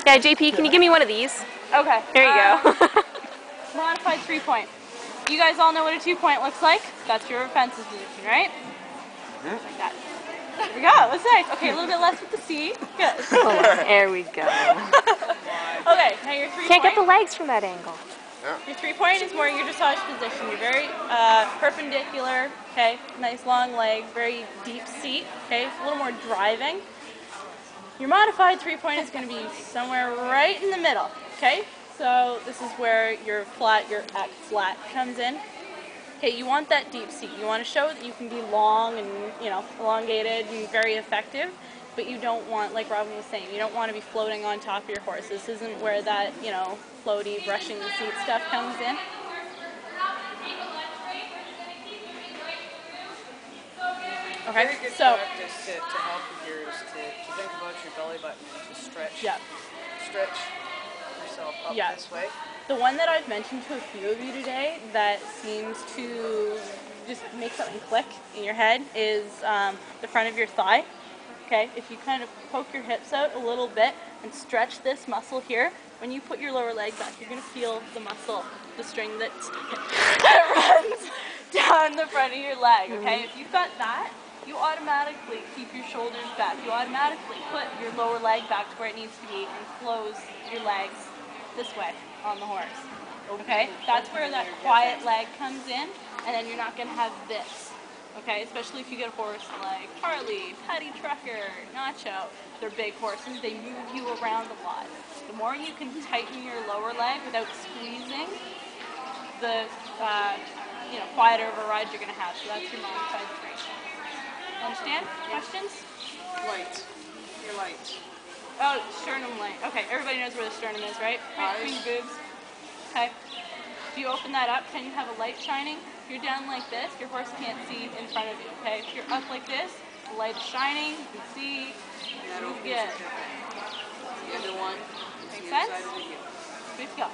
Yeah, JP, can you give me one of these? Okay. There you go. Modified 3-point. You guys all know what a 2-point looks like? That's your fences position, right? Like that. There we go. That's nice. Okay, a little bit less with the C. Good. There we go. Okay, now your 3-point. Can't get the legs from that angle. Your 3-point is more your dressage position. You're very perpendicular, okay? Nice long legs, very deep seat, okay? It's a little more driving. Your modified 3-point is going to be somewhere right in the middle, okay? So this is where your X flat comes in. Okay, you want that deep seat. You want to show that you can be long and, you know, elongated and very effective, but you don't want, like Robin was saying, you don't want to be floating on top of your horse. This isn't where that, you know, floaty, brushing the seat stuff comes in. Okay, very good so practice to help with yours to think about your belly button and to stretch yourself up this way. The one that I've mentioned to a few of you today that seems to just make something click in your head is the front of your thigh. Okay, if you kind of poke your hips out a little bit and stretch this muscle here, when you put your lower leg back, you're going to feel the muscle, the string that runs down the front of your leg. Okay, if you've got that, you automatically keep your shoulders back. You automatically put your lower leg back to where it needs to be and close your legs this way on the horse. Okay, that's where that quiet leg comes in, and then you're not going to have this. Okay, especially if you get a horse like Harley, Paddy Trucker, Nacho. They're big horses. They move you around a lot. The more you can tighten your lower leg without squeezing, the quieter of a ride you're going to have. So that's your modified 3. Understand? Questions? Light. You're light. Oh, sternum light. Okay, everybody knows where the sternum is, right? Right between your boobs. Okay. If you open that up, can you have a light shining? If you're down like this, your horse can't see in front of you, okay? If you're up like this, the light is shining, you can see, you get. The other one. Make sense? Good to go.